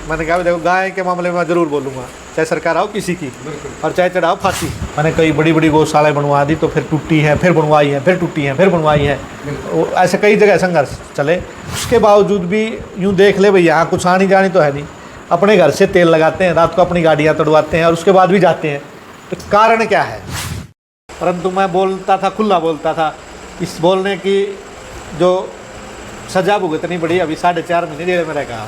मैंने कहा देखो गाय के मामले में मैं ज़रूर बोलूँगा, चाहे सरकार आओ किसी की, और चाहे चढ़ाओ फांसी। मैंने कई बड़ी बड़ी गौशालाएँ बनवा दी, तो फिर टूटी हैं, फिर बनवाई हैं, फिर टूटी हैं, फिर बनवाई हैं। ऐसे कई जगह संघर्ष चले, उसके बावजूद भी यूँ देख ले भाई यहाँ कुछ आनी जानी तो है नहीं। अपने घर से तेल लगाते हैं, रात को अपनी गाड़ियाँ तोड़वाते हैं और उसके बाद भी जाते हैं। तो कारण क्या है? परंतु मैं बोलता था, खुला बोलता था। इस बोलने की जो सजा भुगतनी पड़ी, अभी 4.5 महीने जेल में रखा।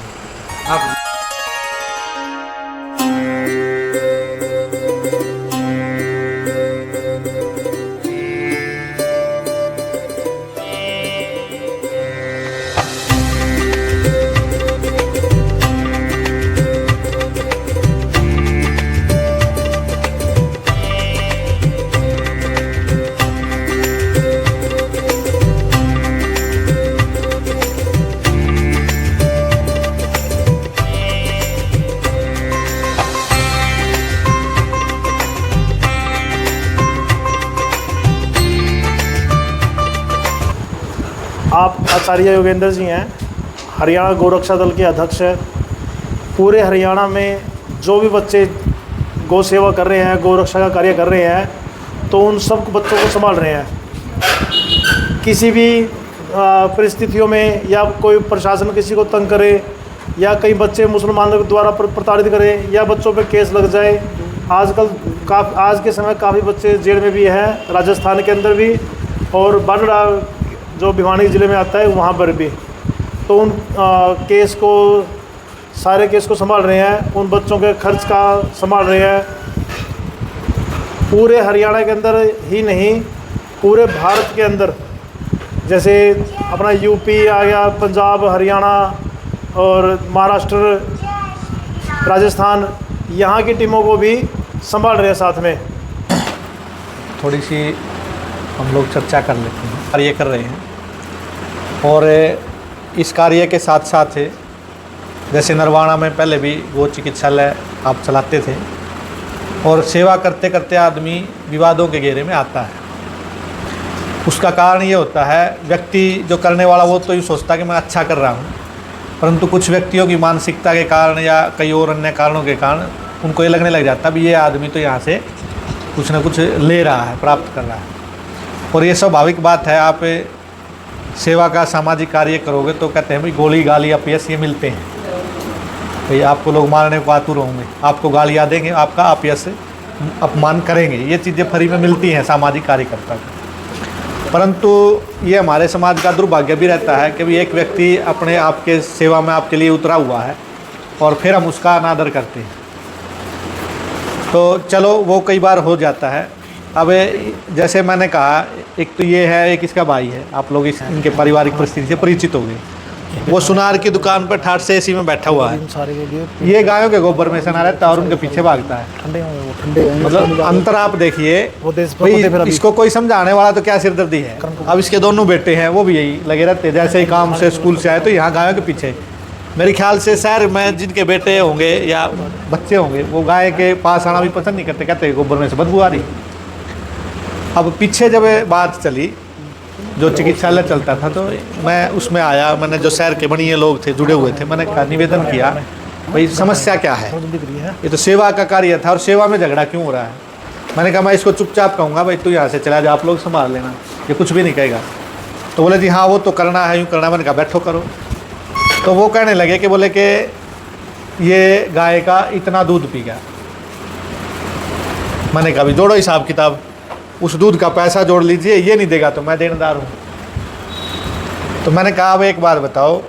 आप आचार्य योगेंद्र जी हैं, हरियाणा गौरक्षा दल के अध्यक्ष हैं। पूरे हरियाणा में जो भी बच्चे गौ सेवा कर रहे हैं, गौरक्षा का कार्य कर रहे हैं, तो उन सब बच्चों को संभाल रहे हैं। किसी भी परिस्थितियों में या कोई प्रशासन किसी को तंग करे, या कई बच्चे मुसलमानों द्वारा प्रताड़ित करें, या बच्चों पे केस लग जाए। आजकल आज के समय काफ़ी बच्चे जेल में भी हैं, राजस्थान के अंदर भी, और बांद्रा जो भिवानी ज़िले में आता है वहाँ पर भी। तो उन केस को, सारे केस को संभाल रहे हैं, उन बच्चों के खर्च का संभाल रहे हैं। पूरे हरियाणा के अंदर ही नहीं, पूरे भारत के अंदर, जैसे अपना यूपी आ गया, पंजाब, हरियाणा और महाराष्ट्र, राजस्थान, यहाँ की टीमों को भी संभाल रहे हैं साथ में। थोड़ी सी हम लोग चर्चा कर लेते हैं। कार्य कर रहे हैं, और इस कार्य के साथ साथ जैसे नरवाना में पहले भी गौ चिकित्सालय आप चलाते थे, और सेवा करते करते आदमी विवादों के घेरे में आता है। उसका कारण ये होता है, व्यक्ति जो करने वाला वो तो ये सोचता है कि मैं अच्छा कर रहा हूँ, परंतु कुछ व्यक्तियों की मानसिकता के कारण या कई और अन्य कारणों के कारण उनको ये लगने लग जाता है भी ये आदमी तो यहाँ से कुछ ना कुछ ले रहा है, प्राप्त कर रहा है। और ये स्वाभाविक बात है। आप सेवा का सामाजिक कार्य करोगे तो कहते हैं भाई गोली गाली अपयश ये मिलते हैं, भाई आपको लोग मारने को आतुर होंगे, आपको गालियाँ देंगे, आपका अपयश अपमान करेंगे, ये चीज़ें फ्री में मिलती हैं सामाजिक कार्यकर्ता को। परंतु ये हमारे समाज का दुर्भाग्य भी रहता है कि भाई एक व्यक्ति अपने आपके सेवा में आपके लिए उतरा हुआ है और फिर हम उसका अनादर करते हैं। तो चलो वो कई बार हो जाता है। अब जैसे मैंने कहा, एक तो ये है, एक इसका भाई है, आप लोग इनके पारिवारिक परिस्थिति से परिचित हो गए। वो सुनार की दुकान पर ठाठ से एसी में बैठा हुआ है, ये गायों के गोबर में सना रहता है और उनके पीछे भागता है। मतलब अंतर आप देखिए, इसको कोई समझाने वाला तो क्या सिरदर्दी है। अब इसके दोनों बेटे हैं, वो भी यही लगे रहते, जैसे ही काम से स्कूल से आए तो यहाँ गायों के पीछे। मेरे ख्याल से शहर में जिनके बेटे होंगे या बच्चे होंगे, वो गाय के पास आना भी पसंद नहीं करते, कहते गोबर में से बदबू आ रही। अब पीछे जब बात चली, जो चिकित्सालय चलता था, तो मैं उसमें आया, मैंने जो शहर के बढ़िया लोग थे, जुड़े हुए थे, मैंने कहा, निवेदन किया, भाई समस्या क्या है, ये तो सेवा का कार्य था और सेवा में झगड़ा क्यों हो रहा है। मैंने कहा मैं इसको चुपचाप कहूँगा, भाई तू यहाँ से चला जा, आप लोग संभाल लेना, ये कुछ भी नहीं कहेगा। तो बोले जी हाँ वो तो करना है, यूँ करना। मैंने कहा बैठो करो। तो वो कहने लगे कि बोले कि ये गाय का इतना दूध पी गया। मैंने कहा भी जोड़ो हिसाब किताब, उस दूध का पैसा जोड़ लीजिए, ये नहीं देगा तो मैं देनदार हूँ। तो मैंने कहा अब एक बात बताओ,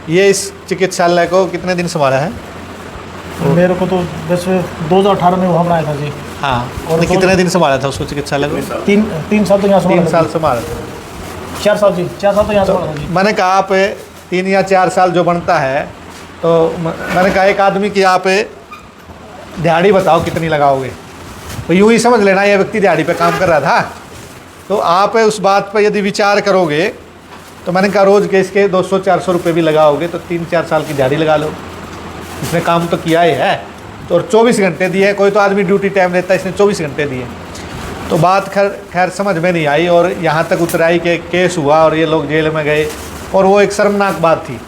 ये इस चिकित्सालय को कितने दिन संभाला है? मेरे को तो वैसे 2018 में वहाँ बनाया था जी। हाँ, और कितने दिन संभाला था उसको चिकित्सालय को? तीन साल तो यहाँ संभाला। 3 साल संभाला था। 4 साल जी, 4 साल तो यहाँ संभाला था जी। मैंने कहा आप 3 या 4 साल जो बनता है, तो मैंने कहा एक आदमी की आप दिहाड़ी बताओ कितनी लगाओगे। तो यूँ ही समझ लेना ये व्यक्ति दिहाड़ी पे काम कर रहा था। तो आप उस बात पर यदि विचार करोगे, तो मैंने कहा रोज़ के इसके 200-400 रुपये भी लगाओगे तो 3-4 साल की दिहाड़ी लगा लो। इसने काम तो किया ही है, तो और 24 घंटे दिए। कोई तो आदमी ड्यूटी टाइम देता है, इसने 24 घंटे दिए। तो बात खैर समझ में नहीं आई, और यहाँ तक उतराई कि केस हुआ और ये लोग जेल में गए। और वो एक शर्मनाक बात थी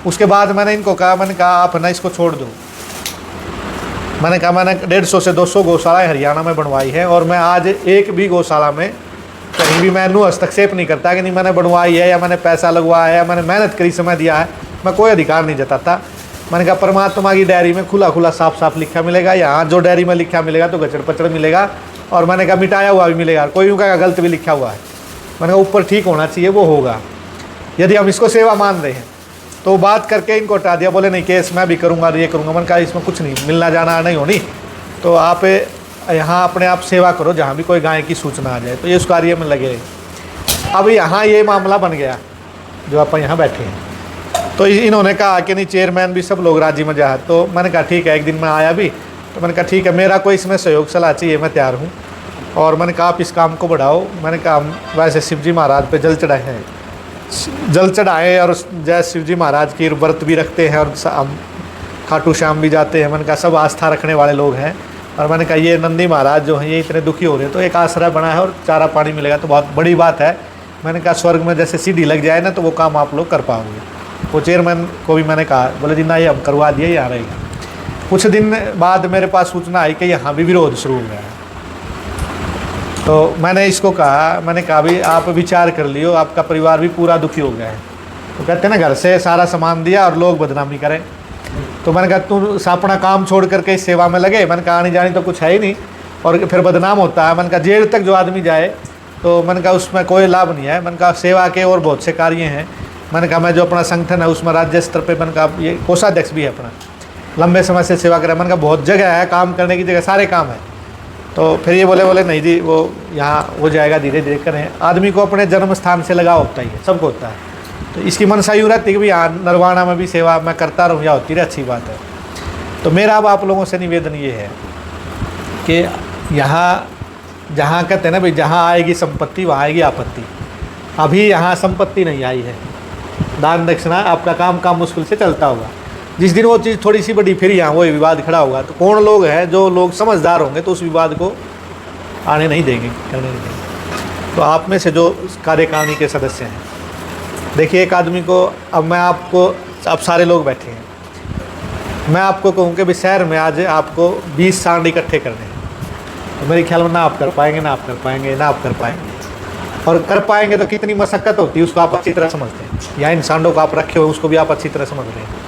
उसके बाद मैंने इनको कहा, मैंने कहा आप ना इसको छोड़ दो। मैंने कहा मैंने 150 से 200 गौशालाएँ हरियाणा में बनवाई है और मैं आज एक भी गौशाला में कहीं भी मैंने हस्तक्षेप नहीं करता कि नहीं मैंने बनवाई है या मैंने पैसा लगवाया है या मैंने मेहनत करी, समय दिया है, मैं कोई अधिकार नहीं जताता। मैंने कहा परमात्मा की डायरी में खुला खुला साफ साफ लिखा मिलेगा, यहाँ जो डायरी में लिखा मिलेगा तो गचड़ पचड़ मिलेगा, और मैंने कहा मिटाया हुआ भी मिलेगा, कोई यूँ कहा गलत भी लिखा हुआ है। मैंने कहा ऊपर ठीक होना चाहिए, वो होगा। यदि हम इसको सेवा मान रहे हैं तो बात करके इनको हटा दिया, बोले नहीं केस मैं भी करूँगा, ये करूँगा। मैंने कहा इसमें कुछ नहीं, मिलना जाना नहीं होनी, तो आप यहाँ अपने आप सेवा करो जहाँ भी कोई गाय की सूचना आ जाए। तो ये उस कार्य में लगे। अब यहाँ ये मामला बन गया जो आप यहाँ बैठे हैं, तो इन्होंने कहा कि नहीं चेयरमैन भी सब लोग राजी मजा है। तो मैंने कहा ठीक है, एक दिन मैं आया भी तो मैंने कहा ठीक है, मेरा कोई इसमें सहयोग सलाह चाहिए, मैं तैयार हूँ। और मैंने कहा आप इस काम को बढ़ाओ। मैंने कहा हम वैसे शिव जी महाराज पे जल चढ़ाए हैं, जल चढ़ाए और जय शिव जी महाराज की व्रत भी रखते हैं और हम खाटू श्याम भी जाते हैं। मैंने कहा सब आस्था रखने वाले लोग हैं। और मैंने कहा ये नंदी महाराज जो हैं ये इतने दुखी हो रहे हैं, तो एक आसरा बना है और चारा पानी मिलेगा तो बहुत बड़ी बात है। मैंने कहा स्वर्ग में जैसे सीढ़ी लग जाए ना तो वो काम आप लोग कर पाओगे। वो चेयरमैन को भी मैंने कहा, बोले जी ना ये हम करवा दिए, यहाँ रहेगा। कुछ दिन बाद मेरे पास सूचना आई कि यहाँ भी विरोध शुरू हो गया है। तो मैंने इसको कहा, मैंने कहा भाई आप विचार कर लियो, आपका परिवार भी पूरा दुखी हो गया है। तो कहते हैं ना घर से सारा सामान दिया और लोग बदनामी करें। तो मैंने कहा तू अपना काम छोड़ करके इस सेवा में लगे। मैंने कहा आनी जानी तो कुछ है ही नहीं और फिर बदनाम होता है। मैंने कहा जेल तक जो आदमी जाए तो मैंने कहा उसमें कोई लाभ नहीं है। मैंने कहा सेवा के और बहुत से कार्य हैं। मैंने कहा मैं जो अपना संगठन है उसमें राज्य स्तर पे मैंने कहा ये कोषाध्यक्ष भी है अपना, लंबे समय से सेवा करें। मैंने कहा बहुत जगह है काम करने की जगह, सारे काम है। तो फिर ये बोले नहीं जी वो यहाँ हो जाएगा, धीरे धीरे करें। आदमी को अपने जन्म स्थान से लगाव होता ही है, सबको होता है। तो इसकी मनसा यूँ रहती है कि भाई यहाँ नरवाना में भी सेवा मैं करता रहूँ, या होती रहे, अच्छी बात है। तो मेरा अब आप लोगों से निवेदन ये है कि यहाँ जहाँ कहते हैं ना भाई जहाँ आएगी संपत्ति वहाँ आएगी आपत्ति। अभी यहाँ संपत्ति नहीं आई है, दान दक्षिणा आपका काम मुश्किल से चलता होगा। जिस दिन वो चीज़ थोड़ी सी बड़ी फिर यहाँ वही विवाद खड़ा होगा तो कौन लोग हैं जो लोग समझदार होंगे तो उस विवाद को आने नहीं देंगे, करने नहीं देंगे। तो आप में से जो कार्यकारिणी के सदस्य हैं, देखिए एक आदमी को, अब मैं आपको, अब सारे लोग बैठे हैं, मैं आपको कहूँ कि भाई शहर में आज आपको 20 सांड इकट्ठे करने हैं, तो मेरे ख्याल में ना आप कर पाएंगे, ना आप कर पाएंगे, ना आप कर पाएंगे। और कर पाएंगे तो कितनी मशक्क़त होती है उसको आप अच्छी तरह समझते हैं। या इन सांडों को आप रखे हो उसको भी आप अच्छी तरह समझ रहे हैं।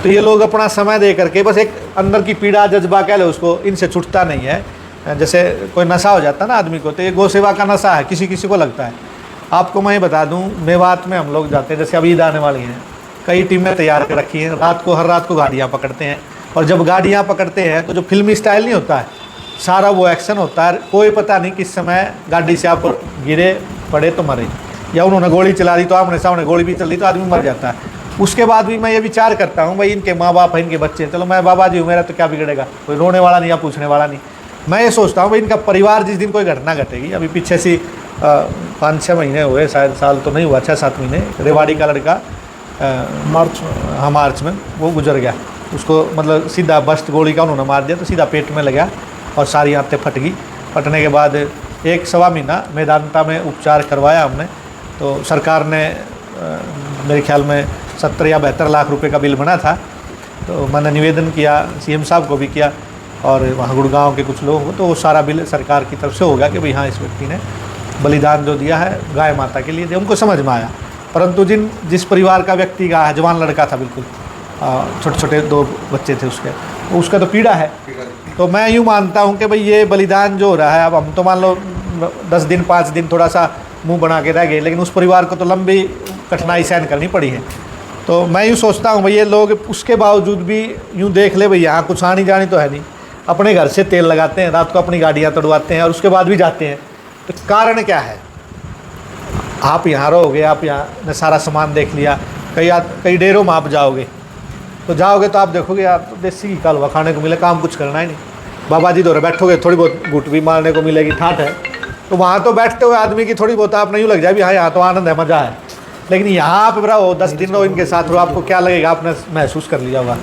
तो ये लोग अपना समय दे करके बस एक अंदर की पीड़ा जज्बा कह लो उसको, इनसे छूटता नहीं है। जैसे कोई नशा हो जाता है ना आदमी को, तो ये गौ सेवा का नशा है, किसी किसी को लगता है। आपको मैं ये बता दूं, मेवात में हम लोग जाते हैं, जैसे अभी ईद आने वाली हैं, कई टीमें तैयार कर रखी हैं। रात को हर रात को गाड़ियाँ पकड़ते हैं और जब गाड़ियाँ पकड़ते हैं तो जो फिल्मी स्टाइल नहीं होता है, सारा वो एक्शन होता है। कोई पता नहीं किस समय गाड़ी से आप गिरे पड़े तो मरे, या उन्होंने गोली चला दी तो आमने सामने गोली भी चल रही तो आदमी मर जाता है। उसके बाद भी मैं ये विचार करता हूँ भाई इनके माँ बाप हैं, इनके बच्चे हैं, चलो मैं बाबा जी हूँ, मेरा तो क्या बिगड़ेगा, कोई रोने वाला नहीं या पूछने वाला नहीं। मैं ये सोचता हूँ भाई इनका परिवार जिस दिन कोई घटना घटेगी, अभी पीछे से 5-6 महीने हुए, शायद साल तो नहीं हुआ, 6-7 महीने, रेवाड़ी का लड़का मार्च में वो गुजर गया। उसको मतलब सीधा बस्ट गोली का उन्होंने मार दिया तो सीधा पेट में लगा और सारी आंतें फट गई। फटने के बाद 1-1.25 महीना मेदांता में उपचार करवाया हमने। तो सरकार ने मेरे ख्याल में 70 या 72 लाख रुपए का बिल बना था। तो मैंने निवेदन किया, सीएम साहब को भी किया और वहाँ गुड़गांव के कुछ लोग हो, तो वो सारा बिल सरकार की तरफ से हो गया कि भाई हाँ इस व्यक्ति ने बलिदान जो दिया है गाय माता के लिए दिया। उनको समझ में आया। परंतु जिस परिवार का व्यक्ति का जवान लड़का था, बिल्कुल छोटे छोटे 2 बच्चे थे उसका तो पीड़ा है। तो मैं यूँ मानता हूँ कि भाई ये बलिदान जो हो रहा है, अब हम तो मान लो 10 दिन 5 दिन थोड़ा सा मुंह बना के रह गए, लेकिन उस परिवार को तो लंबी कठिनाई सहन करनी पड़ी है। तो मैं यूँ सोचता हूँ भाई ये लोग उसके बावजूद भी यूँ देख ले भाई यहाँ कुछ आनी जानी तो है नहीं, अपने घर से तेल लगाते हैं, रात को अपनी गाड़ियाँ तोड़वाते हैं और उसके बाद भी जाते हैं। तो कारण क्या है? आप यहाँ रहोगे, आप यहाँ ने सारा सामान देख लिया, कई डेरों में आप जाओगे तो आप देखोगे यार तो देसी घी का हलवा खाने को मिले, काम कुछ करना ही नहीं। बाबा जी दौरे बैठोगे, थोड़ी बहुत घुट भी मारने को मिलेगी, ठाठ है। तो वहाँ तो बैठते हुए आदमी की थोड़ी बहुत आप नहीं लग जाए भी हाँ यहाँ तो आनंद है, मज़ा है। लेकिन यहाँ आप रहो 10 दिन रहो इनके साथ रहो, आपको क्या लगेगा? आपने महसूस कर लिया होगा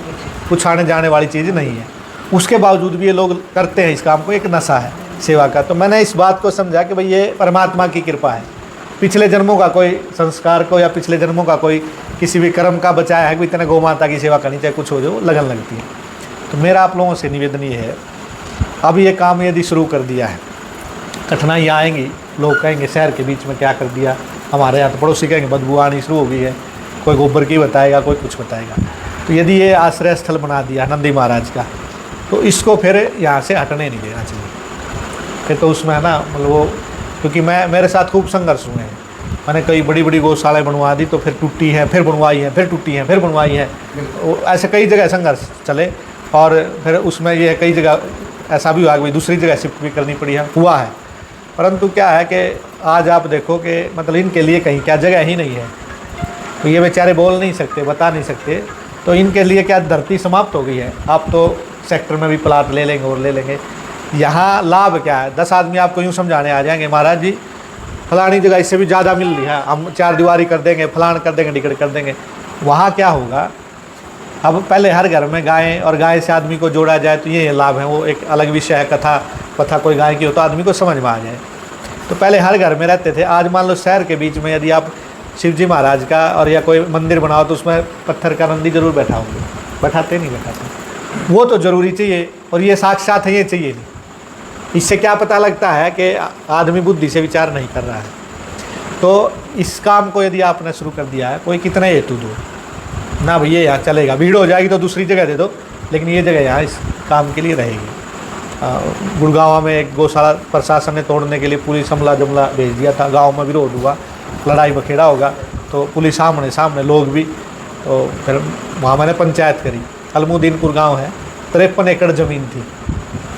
कुछ आने जाने वाली चीज़ नहीं है। उसके बावजूद भी ये लोग करते हैं इस काम को, एक नशा है सेवा का। तो मैंने इस बात को समझा कि भाई ये परमात्मा की कृपा है। पिछले जन्मों का कोई संस्कार को या पिछले जन्मों का कोई किसी भी कर्म का बचाया है कि इतने गौ माता की सेवा करनी चाहे कुछ हो जाए, लगन लगती है। तो मेरा आप लोगों से निवेदन ये है, अब ये काम यदि शुरू कर दिया है, कठिनाइयाँ आएंगी, लोग कहेंगे शहर के बीच में क्या कर दिया, हमारे यहाँ तो पड़ोसी कहेंगे बदबू आनी शुरू हो गई है, कोई गोबर की बताएगा, कोई कुछ बताएगा। तो यदि ये आश्रय स्थल बना दिया नंदी महाराज का, तो इसको फिर यहाँ से हटने नहीं देना चाहिए। फिर तो उसमें है ना, मतलब वो, क्योंकि मेरे साथ खूब संघर्ष हुए हैं, मैंने कई बड़ी बड़ी गौशालाएँ बनवा दी, तो फिर टूटी हैं, फिर बनवाई हैं, फिर टूटी हैं, फिर बनवाई हैं, ऐसे कई जगह संघर्ष चले। और फिर उसमें ये कई जगह ऐसा भी हुआ कि दूसरी जगह शिफ्ट भी करनी पड़ी है, हुआ है। परंतु क्या है कि आज आप देखो कि मतलब इनके लिए कहीं क्या जगह ही नहीं है, तो ये बेचारे बोल नहीं सकते, बता नहीं सकते, तो इनके लिए क्या धरती समाप्त हो गई है। आप तो सेक्टर में भी प्लाट ले लेंगे और ले लेंगे, यहाँ लाभ क्या है, 10 आदमी आपको यूँ समझाने आ जाएंगे, महाराज जी फलानी जगह इससे भी ज़्यादा मिल रही है, हम 4 दीवारी कर देंगे, फलान कर देंगे, टिकट कर देंगे। वहाँ क्या होगा, अब पहले हर घर में गायें और गाय से आदमी को जोड़ा जाए तो ये लाभ है, वो एक अलग विषय है। कथा कोई गाय की हो तो आदमी को समझ में आ जाए। तो पहले हर घर में रहते थे, आज मान लो शहर के बीच में यदि आप शिव जी महाराज का और या कोई मंदिर बनाओ तो उसमें पत्थर का नंदी जरूर बैठाओगे, बैठाते नहीं बैठाते, वो तो ज़रूरी चाहिए, और ये साक्षात है, ये चाहिए नहीं। इससे क्या पता लगता है कि आदमी बुद्धि से विचार नहीं कर रहा है। तो इस काम को यदि आपने शुरू कर दिया है, कोई कितना हेतु दो ना भैया, यहाँ चलेगा, भीड़ हो जाएगी तो दूसरी जगह दे दो, लेकिन ये जगह यहाँ इस काम के लिए रहेगी। गुड़गांव में एक गौशाला प्रशासन ने तोड़ने के लिए पुलिस हमला जमला भेज दिया था, गांव में विरोध हुआ, लड़ाई बखेड़ा होगा, तो पुलिस सामने लोग भी, तो फिर वहाँ मैंने पंचायत करी। अलमुद्दीनपुर गांव है, 53 एकड़ ज़मीन थी,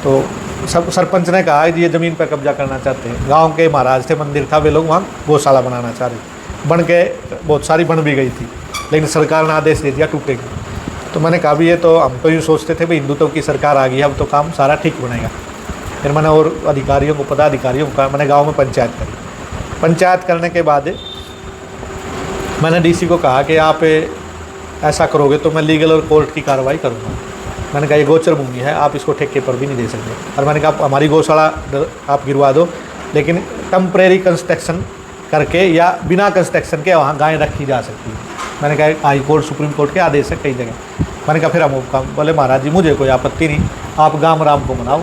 तो सब सरपंच ने कहा कि ये ज़मीन पर कब्जा करना चाहते हैं। गांव के महाराज थे, मंदिर था, वे लोग वहाँ गौशाला बनाना चाह रहे, बन के बहुत सारी बन भी गई थी, लेकिन सरकार ने आदेश दे दिया टूटेगी। तो मैंने कहा भी ये तो हम तो यूँ सोचते थे भाई हिंदुत्व की सरकार आ गई है, अब तो काम सारा ठीक बनेगा। फिर मैंने और अधिकारियों को, पदाधिकारियों को कहा, मैंने गाँव में पंचायत करी। पंचायत करने के बाद मैंने डीसी को कहा कि आप ऐसा करोगे तो मैं लीगल और कोर्ट की कार्रवाई करूँगा। मैंने कहा ये गोचर भूमि है, आप इसको ठेके पर भी नहीं दे सकते। और मैंने कहा हमारी गौशाला आप गिरवा दो, लेकिन टेम्परेरी कंस्ट्रक्शन करके या बिना कंस्ट्रक्शन के वहाँ गायें रखी जा सकती है। मैंने कहा हाई कोर्ट सुप्रीम कोर्ट के आदेश है कई जगह। मैंने कहा फिर हम काम, बोले महाराज जी मुझे कोई आपत्ति नहीं, आप गाँव राम को मनाओ।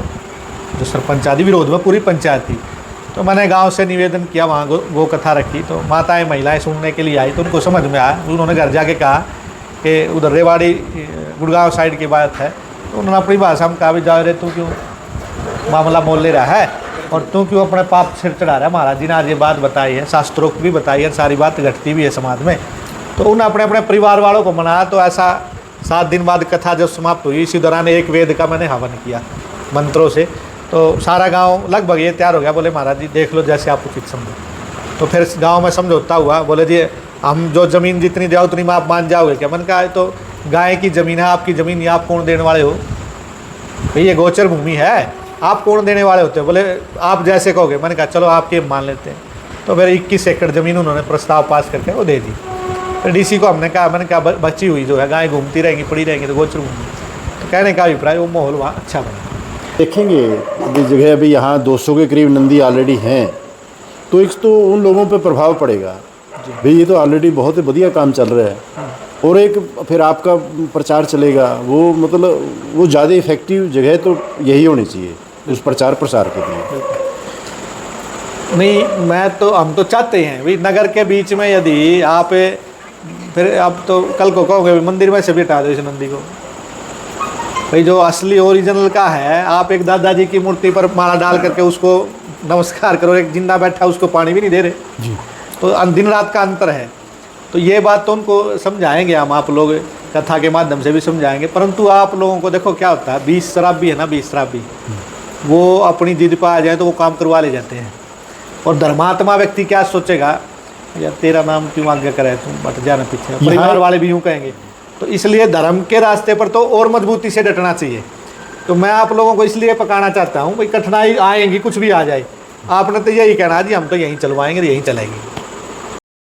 जो सरपंच आदि विरोध में पूरी पंचायत थी, तो मैंने गांव से निवेदन किया, वहाँ गो कथा रखी, तो माताएं महिलाएं सुनने के लिए आई, तो उनको समझ में आया। उन्होंने घर जाके कहा कि उधर रेवाड़ी गुड़गांव साइड की बात है, तो उन्होंने अपनी भाषा में कहा भी जाओ रे, तू क्यों मामला मोल ले रहा है और तू क्यों अपने पाप सिर चढ़ा रहा है। महाराज जी ने आज ये बात बताई है, शास्त्रोक्त भी बताई है, सारी बात घटती भी है समाज में। तो उन्होंने अपने अपने परिवार वालों को मनाया। तो ऐसा 7 दिन बाद कथा जब समाप्त हुई, इसी दौरान एक वेद का मैंने हवन किया मंत्रों से, तो सारा गांव लगभग ये तैयार हो गया। बोले महाराज जी देख लो जैसे आप उचित समझो। तो फिर गांव में समझौता हुआ, बोले जी हम जो ज़मीन जितनी जाओ उतनी में आप मान जाओगे क्या। मैंने कहा तो गाय की ज़मीन है, आपकी ज़मीन, ये आप कौन देने वाले हो भाई, ये गोचर भूमि है, आप कौन देने वाले होते हो। बोले आप जैसे कहोगे। मैंने कहा चलो आपके मान लेते हैं। तो फिर 21 एकड़ ज़मीन उन्होंने प्रस्ताव पास करके वो दे दी। फिर डीसी को हमने कहा, मैंने कहा बची हुई जो है गाय घूमती रहेंगी, पड़ी रहेंगी, तो गोचर भूमि। तो कहने का अभिप्राय वो माहौल वहाँ अच्छा बना। देखेंगे अभी जगह अभी यहाँ 200 के करीब नंदी ऑलरेडी हैं, तो एक तो उन लोगों पे प्रभाव पड़ेगा भाई, ये तो ऑलरेडी बहुत ही बढ़िया काम चल रहा है। और एक फिर आपका प्रचार चलेगा, वो मतलब वो ज़्यादा इफेक्टिव जगह तो यही होनी चाहिए उस प्रचार प्रसार के लिए। नहीं मैं तो, हम तो चाहते हैं भाई नगर के बीच में यदि आप फिर आप तो कल को कहोगे मंदिर में से भी हटा दो इस नंदी को भाई, जो असली ओरिजिनल का है। आप एक दादाजी की मूर्ति पर माला डाल करके उसको नमस्कार करो, एक जिंदा बैठा उसको पानी भी नहीं दे रहे जी। तो दिन रात का अंतर है। तो ये बात तो उनको समझाएंगे हम, आप लोग कथा के माध्यम से भी समझाएंगे। परंतु आप लोगों को देखो क्या होता है, 20 शराबी है ना, 20 शराबी वो अपनी जिद पर आ जाए तो वो काम करवा ले जाते हैं। और धर्मात्मा व्यक्ति क्या सोचेगा, यार तेरा नाम क्यों आज्ञा करे, तुम बट जाना पीछे। परिवार वाले भी यूँ कहेंगे। तो इसलिए धर्म के रास्ते पर तो और मजबूती से डटना चाहिए। तो मैं आप लोगों को इसलिए पकाना चाहता हूँ भाई, कठिनाई आएंगी, कुछ भी आ जाए, आपने तो यही कहना जी हम तो यहीं चलवाएंगे, यहीं चलेंगे।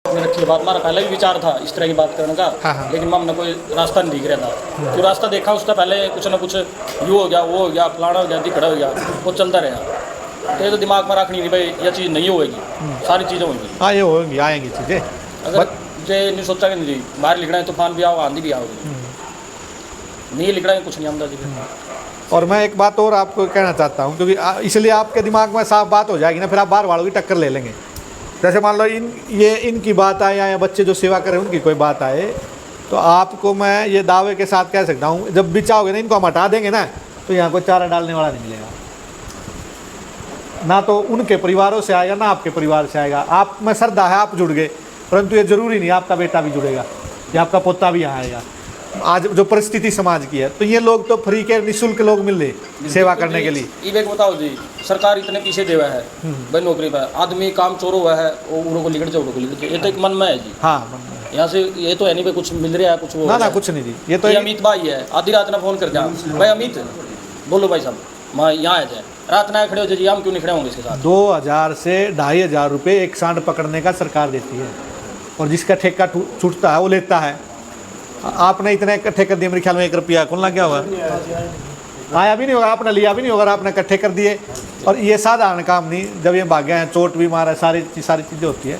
रखी बात, हमारा पहले भी विचार था इस तरह की बात करने का। हाँ। लेकिन हमने कोई रास्ता नहीं दिख रहा था। जो रास्ता देखा उसका पहले कुछ ना कुछ यू हो गया, वो हो गया, फलाना हो गया, दिखड़ा हो गया, वो चलता रहा। तो ये तो दिमाग में रखनी नहीं भाई ये चीज़ नहीं होएगी, सारी चीज़ें होंगी। हाँ ये होंगी, आएंगी चीज़ें। अगर जे नहीं सोचा कि नहीं जी बाहर लिखना है, तूफान भी आओ आंधी भी आओ, नहीं लिखना है कुछ नहीं आमदा जी। और मैं एक बात और आपको कहना चाहता हूँ, क्योंकि इसलिए आपके दिमाग में साफ बात हो जाएगी ना, फिर आप बाहर वालों की टक्कर ले लेंगे। जैसे मान लो इनकी बात आए या बच्चे जो सेवा करें उनकी कोई बात आए, तो आपको मैं ये दावे के साथ कह सकता हूँ, जब भी चाहोगे ना इनको हम हटा देंगे ना, तो यहाँ कोई चारा डालने वाला नहीं मिलेगा। ना तो उनके परिवारों से आएगा, ना आपके परिवार से आएगा। आप में श्रद्धा है, आप जुड़ गए, परंतु ये जरूरी नहीं आपका बेटा भी जुड़ेगा या आपका पोता भी यहाँ आएगा। आज जो परिस्थिति समाज की है, तो ये लोग तो फ्री के निःशुल्क लोग मिल रहे सेवा करने के लिए। ये बताओ जी, सरकार इतने पीछे देवा है भाई नौकरी पर, आदमी काम चोर हुआ है वो को लिखट जाओ, ये तो एक मन में है जी। हाँ यहाँ से ये तो है नहीं भाई कुछ मिल रहा है कुछ वो ना कुछ नहीं जी। ये तो अमित भाई है, आधी रात ना फोन कर जा भाई अमित बोलो भाई साहब मैं यहाँ आ जाए, रात ना खड़े हो जाए, हम क्यों नहीं खड़े होंगे इसके साथ। 2000 से 2500 रुपये एक सांड पकड़ने का सरकार देती है, और जिसका ठेका छूटता है वो लेता है। आपने इतने इकट्ठे कर दिए, मेरे ख्याल में 1 रुपया कौन लग गया होगा, आया भी नहीं होगा, आपने लिया भी नहीं होगा, आपने इकट्ठे कर दिए। और ये साधारण काम नहीं, जब ये भागे हैं, चोट भी मारा है, सारी चीज़ें होती है।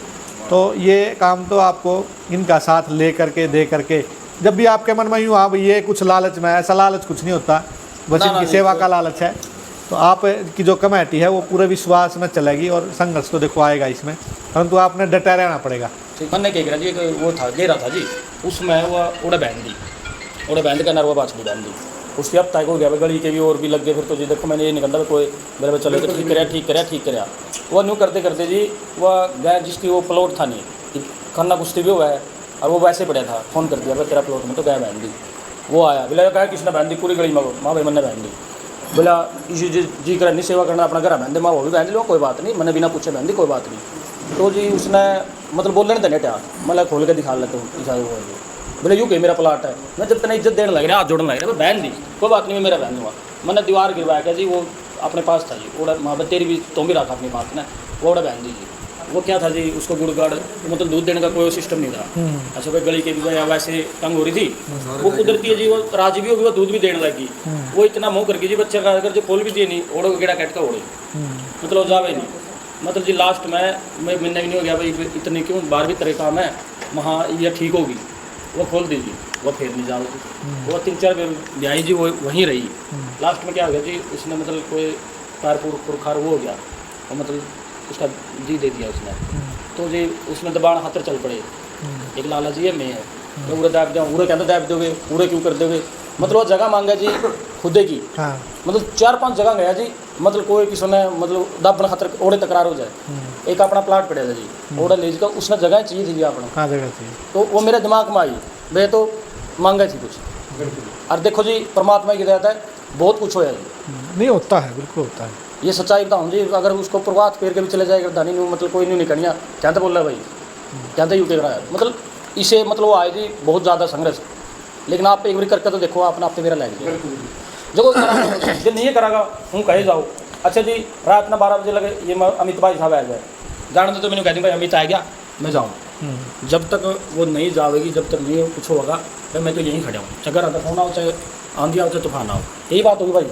तो ये काम तो आपको इनका साथ ले करके दे करके, जब भी आपके मन में यूँ हाँ भाई ये कुछ लालच में, ऐसा लालच कुछ नहीं होता, बस इनकी सेवा का लालच है। तो आप की जो कमेटी है वो पूरे विश्वास में चलेगी, और संघर्ष तो देखो आएगा इसमें, परंतु आपने डटे रहना पड़ेगा। मैंने क्या करा जी, एक वो था घेरा था जी, उसमें वह उड़ा बैंड का नरवा बाछड़ी बैंड दी, उसकी अब तक हो गया गली के भी और भी लग गए। फिर तो जी देखो मैंने ये निकलता कोई मेरे बच्चे चले तो ठीक कराया वह न्यू करते करते जी वह गए, जिसकी वो प्लॉट था नहीं खन्ना कुश्ती भी हुआ है, और वो वैसे पड़ा था, फ़ोन कर दिया भाई तेरा प्लॉट में तो गया बैंड दी। वो आया बोला कहा किसने बैंड दी, पूरी गली में माँ भाई मैंने बैंड दी। बोला इसी जी कर नहीं सेवा करना अपना घर बैंड दे, माँ वो भी बैंड लो कोई बात नहीं, मैंने बिना पूछे बैंड दी कोई बात नहीं। तो जी उसने मतलब बोलने नहीं देने टाइम मतलब खोल के दिखा लेते हूँ, बोले यूँ कहीं मेरा प्लाट है, मैं जब तक इज्जत देने लग रहा हाथ जोड़ने लग रहा बहन दी कोई बात नहीं, मैं मेरा बहन दूँगा। मैंने दीवार गिरवाया क्या जी, वो अपने पास था जी, ओड़ा माँ तेरी भी तुम भी रखा अपनी बात ना, वो ओड़ा बहन दी जी। वो क्या था जी, उसको गुड़ गाड़ मतलब दूध देने का कोई सिस्टम नहीं था। अच्छा भाई गली के भी वैसे तंग हो रही थी, वो कुदरती है जी, वो राजी भी होगी, वो दूध भी देने लगी। वो इतना मुँह करके जी बच्चे का अगर जो खोल भी दिए नहीं, ओढ़ो गेड़ा कैट का ओढ़े मतलब जावे नहीं। मतलब जी लास्ट में मैं महीने भी नहीं हो गया भाई इतनी क्यों 12वीं तरह काम है वहाँ ये ठीक होगी, वो खोल दीजिए, वो फिर नहीं जाओगे। वो 3-4 ब्याई जी वो वहीं रही। लास्ट में क्या हो गया जी, उसने मतलब कोई कारपुर पुरखार वो हो गया, और मतलब उसका जी दे दिया उसने। तो जी उसमें दबाण खातर चल पड़े, एक लाला जी है मैं है, तो पूरे दाब जाऊँ, पूरे कहते दाब दोगे, पूरे क्यों कर दोगे, मतलब वो जगह मांगा जी खुदे की। हाँ। मतलब 4-5 जगह गया जी, मतलब कोई किसी ने मतलब दाबण खातर ओढ़े तकरार हो जाए। एक अपना प्लाट पड़ा था जी ओढ़ा ले का, उसने जगह चाहिए थी जी अपना, हाँ जगह चाहिए। तो वो मेरे दिमाग में आई, वे तो मांगा थी कुछ। और देखो जी परमात्मा की दया है बहुत कुछ होया जी, नहीं होता है, बिल्कुल होता है, ये सच्चाई बताऊँ जी। अगर उसको प्रभात फेर के भी चले जाएगा दानी नहीं मतलब कोई नहीं निकलिया क्या तो बोल रहा है भाई, क्या तो यूटे रहा है मतलब इसे मतलब वो आए जी बहुत ज़्यादा संघर्ष। लेकिन आप एक बार करके तो देखो अपना आप मेरा लग गया जो नहीं करागा हूँ कहे जाओ। अच्छा जी रात ना 12 बजे लगे ये अमित भाई साहब आ गए, जान दो तो मैंने कह दी भाई अमित आ गया मैं जाऊँ। जब तक वो नहीं जाएगी, जब तक नहीं कुछ होगा भाई मैं तो यहीं खड़ा हूँ, चाहे घर फोन आओ, चाहे आंधी आओ, चाहे तूफान आओ, यही बात होगी भाई।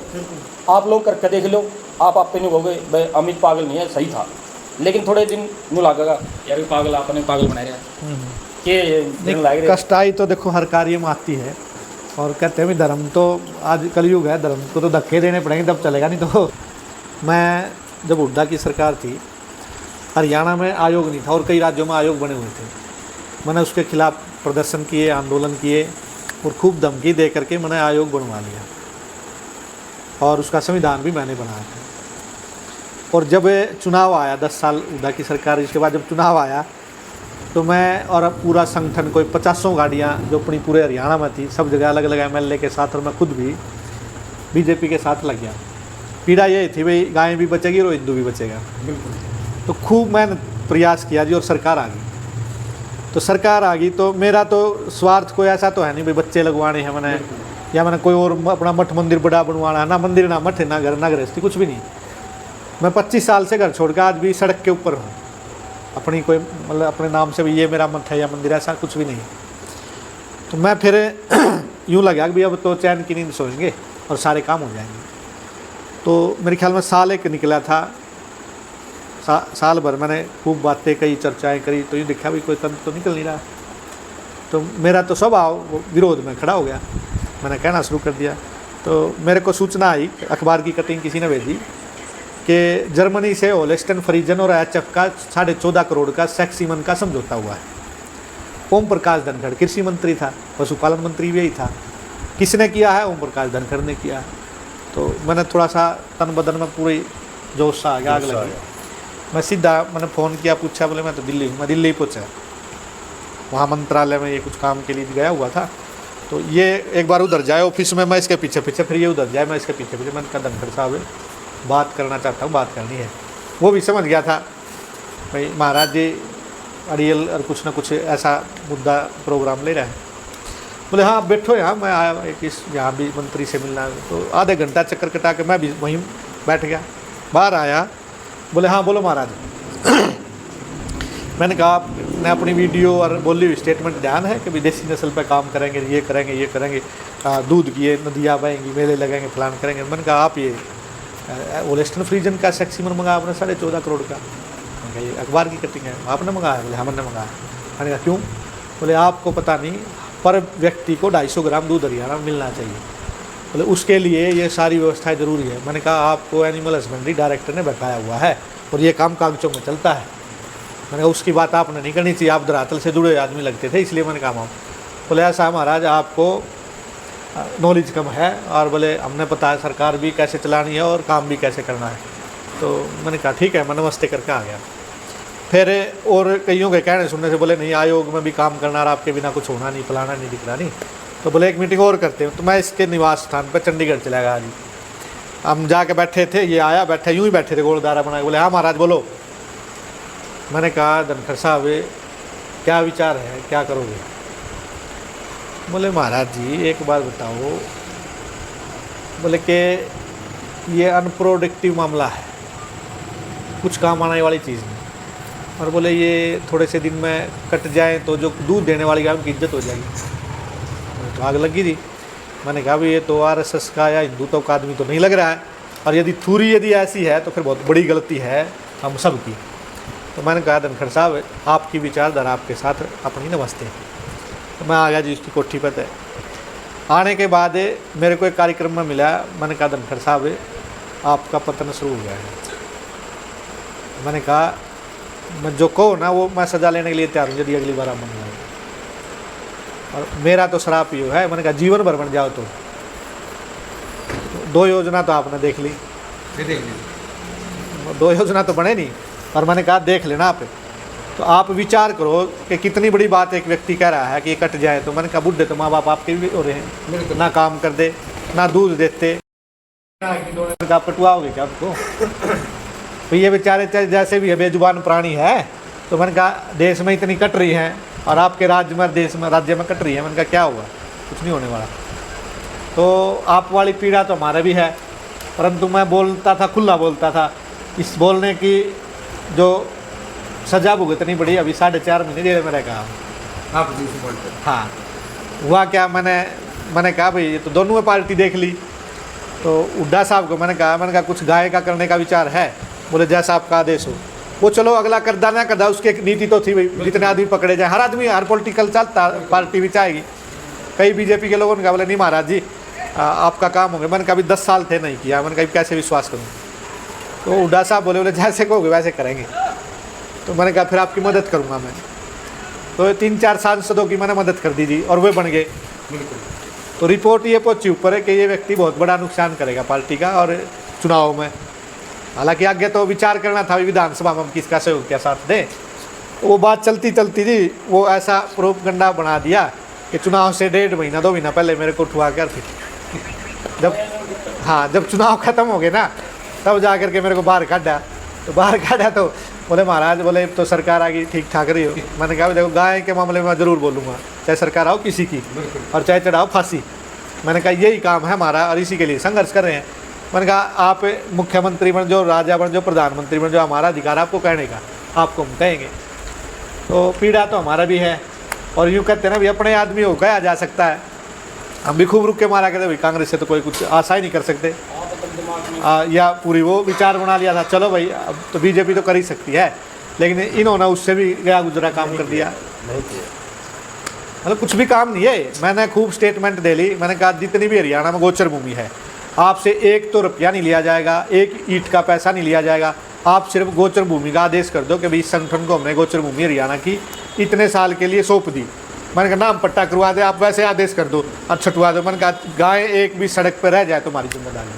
आप लोग करके देख लो, आप पे नहीं कहोगे भाई अमित पागल नहीं है, सही था। लेकिन थोड़े दिन नु लगेगा यार पागल आपने पागल बनाया कि कष्टाई तो देखो हर कार्य में आती है। और कहते हैं भी धर्म तो आज कलयुग है, धर्म को तो धक्के देने पड़ेंगे तब चलेगा, नहीं तो। मैं जब हुड्डा की सरकार थी, हरियाणा में आयोग नहीं था और कई राज्यों में आयोग बने हुए थे, मैंने उसके खिलाफ प्रदर्शन किए, आंदोलन किए और खूब धमकी दे करके मैंने आयोग बनवा लिया, और उसका संविधान भी मैंने बनाया था। और जब चुनाव आया 10 साल हुड्डा की सरकार, इसके बाद जब चुनाव आया तो मैं और अब पूरा संगठन कोई 50 गाड़ियाँ जो अपनी पूरे हरियाणा में थी, सब जगह अलग अलग MLA के साथ, और मैं खुद भी बीजेपी के साथ लग गया। पीड़ा ये थी भाई गाय भी बचेगी और हिंदू भी बचेगा। तो खूब मैंने प्रयास किया जी, और सरकार आ गई। तो सरकार आ गई तो मेरा तो स्वार्थ कोई ऐसा तो है नहीं भाई बच्चे लगवाने हैं मैंने, या मैंने कोई और अपना मठ मंदिर बड़ा बनवाना है, ना मंदिर ना मठ ना घर ना गृहस्थी कुछ भी नहीं। मैं 25 साल से घर छोड़ कर आज भी सड़क के ऊपर हूँ, अपनी कोई मतलब अपने नाम से भी ये मेरा मठ है या मंदिर, ऐसा कुछ भी नहीं। तो मैं फिर यूँ लगा कि भाई अब तो चैन की नींद सोएंगे और सारे काम हो जाएंगे। तो मेरे ख्याल में साल एक निकला था, साल भर मैंने खूब बातें कही, चर्चाएं करी, तो ये देखा भी कोई तंत्र तो निकल नहीं रहा। तो मेरा तो स्वभाव वो विरोध में खड़ा हो गया। मैंने कहना शुरू कर दिया। तो मेरे को सूचना आई, अखबार की कटिंग किसी ने भेजी कि जर्मनी से होल्स्टेन फ्रीजन और HF का 14.5 करोड़ का सेक्सीमन का समझौता हुआ है। ओम प्रकाश धनखड़ कृषि मंत्री था, पशुपालन मंत्री भी यही था। किसने किया है? ओम प्रकाश धनखड़ ने किया। तो मैंने थोड़ा सा तन बदन में पूरी जोश सा आ गया, आग लगी। मैं सीधा मैंने फ़ोन किया, पूछा, बोले मैं तो दिल्ली हूँ। मैं दिल्ली पहुँचा, वहाँ मंत्रालय में ये कुछ काम के लिए गया हुआ था। तो ये एक बार उधर जाए ऑफिस में, मैं इसके पीछे पीछे, फिर ये उधर जाए, मैं इसके पीछे पीछे। मैंने कहा धनखड़ साहब बात करना चाहता हूँ, बात करनी है। वो भी समझ गया था भाई महाराज जी अड़ियल और कुछ ना कुछ ऐसा मुद्दा प्रोग्राम ले रहा है। बोले हाँ बैठो यहाँ, मैं आया एक इस यहाँ भी मंत्री से मिलना है। तो आधे घंटा चक्कर कटा के मैं भी वहीं बैठ गया। बाहर आया, बोले हाँ बोलो महाराज। मैंने कहा आपने अपनी वीडियो और बोली हुई स्टेटमेंट ध्यान है कि विदेशी नस्ल पे काम करेंगे, ये करेंगे, ये करेंगे, दूध की ये नदियाँ बहेंगी, मेले लगेंगे, फलान करेंगे। मैंने कहा आप ये होल्स्टेन फ्रीजन का सेक्सीमन मंगाया आपने 14.5 करोड़ का। मैंने कहा ये अखबार की कटिंग है, आपने मंगाया? बोले हमने मंगाया। मैंने कहा क्यों? बोले आपको पता नहीं, पर व्यक्ति को 250 ग्राम दूध हरियाणा में मिलना चाहिए। बोले उसके लिए ये सारी व्यवस्थाएं ज़रूरी है। मैंने कहा आपको एनिमल हस्बेंड्री डायरेक्टर ने बताया हुआ है और ये काम कागजों में चलता है। मैंने कहा उसकी बात आपने नहीं करनी चाहिए, आप धरातल से जुड़े आदमी लगते थे, इसलिए मैंने कहा। बोले ऐसा महाराज आपको नॉलेज कम है, और बोले हमने पता है सरकार भी कैसे चलानी है और काम भी कैसे करना है। तो मैंने कहा ठीक है, मैं नमस्ते करके आ गया। फिर और कईयों के कहने सुनने से बोले नहीं आयोग में भी काम करना और आपके बिना कुछ होना नहीं, फलाना नहीं, दिखना नहीं। तो बोले एक मीटिंग और करते हैं। तो मैं इसके निवास स्थान पर चंडीगढ़ चला गया जी। हम जाके बैठे थे, ये आया, बैठे यूँ ही बैठे थे गोलदारा बनाए। बोले हाँ महाराज बोलो। मैंने कहा धनखड़ साहब क्या विचार है, क्या करोगे? बोले महाराज जी एक बार बताओ, बोले कि ये अनप्रोडक्टिव मामला है, कुछ काम आने वाली चीज़ नहीं, और बोले ये थोड़े से दिन में कट जाए तो जो दूध देने वाली गायों की इज्जत हो जाएगी। तो आग लगी थी। मैंने कहा भाई ये तो RSS का या हिंदुत्व का आदमी तो नहीं लग रहा है, और यदि ऐसी है तो फिर बहुत बड़ी गलती है हम सब की। तो मैंने कहा धनखड़ साहब आपकी विचारधारा आपके साथ अपनी नमस्ते। तो मैं आ गया जी उसकी कोठी पर। आने के बाद मेरे को एक कार्यक्रम में मिला। मैंने कहा धनखड़ साहब आपका पतन शुरू हो गया है। मैंने कहा मैं जो कहो ना वो मैं सजा लेने के लिए तैयार हूँ यदि अगली बार आप बन जाओ, और मेरा तो शराब पियो है। मैंने कहा जीवन भर बन जाओ। तो 2 योजना तो आपने देख ली, 2 योजना तो बने नहीं, और मैंने कहा देख लेना आप। तो आप विचार करो कि कितनी बड़ी बात एक व्यक्ति कह रहा है कि ये कट जाए। तो मैंने कहा बुढ़े तो माँ बाप आपके भी हो रहे हैं, ना काम कर दे ना दूध देते, का पटुआओगे क्या आपको? तो ये बेचारे जैसे भी है बेजुबान प्राणी है। तो मैंने कहा देश में इतनी कट रही है और आपके राज्य में कट रही है। मैंने कहा क्या हुआ, कुछ नहीं होने वाला। तो आप वाली पीड़ा तो हमारा भी है, परंतु मैं बोलता था, खुला बोलता था। इस बोलने की जो सजा भुगतनी पड़ी, अभी 4.5 महीने जेल में रखा आप जी से बोलते। हाँ हुआ क्या, मैंने कहा भाई ये तो दोनों पार्टी देख ली। तो हुड्डा साहब को मैंने कहा कुछ गाय का करने का विचार है? बोले जैसा आपका आदेश हो। वो चलो अगला करदा ना करदा, उसकी एक नीति तो थी भाई, जितने आदमी पकड़े जाए। हर आदमी हर पॉलिटिकल चलता, पार्टी भी चाहेगी। कई बीजेपी के लोगों ने कहा बोले नहीं महाराज जी आपका काम हो गया। मैंने कहा अभी 10 साल थे नहीं किया। मैंने कहा कैसे विश्वास करूँ? तो हुड्डा साहब बोले जैसे कहोगे वैसे करेंगे। तो मैंने कहा फिर आपकी मदद करूँगा मैं। तो 3-4 सांसदों की मैंने मदद कर दी थी और वे बन गए। तो रिपोर्ट ये पहुँची ऊपर है कि ये व्यक्ति बहुत बड़ा नुकसान करेगा पार्टी का और चुनाव में। हालांकि आगे तो विचार करना था विधानसभा में हम किसका सहयोग क्या साथ दें। तो वो बात चलती चलती थी, वो ऐसा प्रोपगंडा बना दिया कि चुनाव से 1.5 महीना 2 महीना पहले मेरे को उठवा कर फिर जब चुनाव ख़त्म हो गए ना तब जा कर के मेरे को बाहर काटा। तो बाहर काटा तो बोले महाराज बोले तो सरकार आ गई ठीक ठाक रही हो। मैंने कहा देखो गाय के मामले में मैं ज़रूर बोलूँगा, चाहे सरकार आओ किसी की और चाहे चढ़ाओ फांसी। मैंने कहा यही काम है हमारा और इसी के लिए संघर्ष कर रहे हैं। मैंने कहा आप मुख्यमंत्री बन जाओ, राजा बन जाओ, प्रधानमंत्री बन जाओ, हमारा अधिकार आपको कहने का, आपको हम कहेंगे। तो पीड़ा तो हमारा भी है। और यूँ कहते हैं ना भी अपने आदमी हो गया जा सकता है। हम भी खूब रुक के मारा करते भाई, कांग्रेस से तो कोई कुछ आशा ही नहीं कर सकते। दिमाग में या पूरी वो विचार बना लिया था, चलो भाई अब तो बीजेपी तो कर ही सकती है, लेकिन इन्होंने उससे भी गया गुजरा काम कर दिया। मतलब कुछ भी काम नहीं है। मैंने खूब स्टेटमेंट दे ली, मैंने कहा जितनी भी हरियाणा में गोचर भूमि है आपसे एक तो रुपया नहीं लिया जाएगा, एक ईंट का पैसा नहीं लिया जाएगा। आप सिर्फ गोचर भूमि का आदेश कर दो कि भाई इस संगठन को हमने गोचर भूमि हरियाणा की इतने साल के लिए सौंप दी। मैंने कहा नाम पट्टा करवा दे, आप वैसे आदेश कर दो और छुटवा दो। मैंने कहा गाय एक भी सड़क पर रह जाए तो हमारी जिम्मेदारी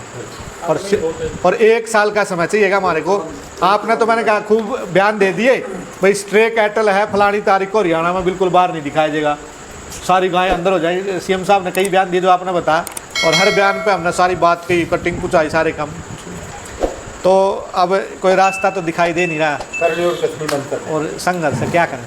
और 1 साल का समय चाहिएगा हमारे को। आपने तो मैंने कहा खूब बयान दे दिए भाई स्ट्रे कैटल है फलानी तारीख को हरियाणा में बिल्कुल बाहर नहीं दिखाया जाएगा, सारी गायें अंदर हो जाएगी। सीएम साहब ने कई बयान दिए जो आपने बताया, और हर बयान पे हमने सारी बात की, कटिंग पुचाई सारे काम। तो अब कोई रास्ता तो दिखाई दे नहीं रहा करने और कसनी बंद कर। और संघर्ष है, क्या करें।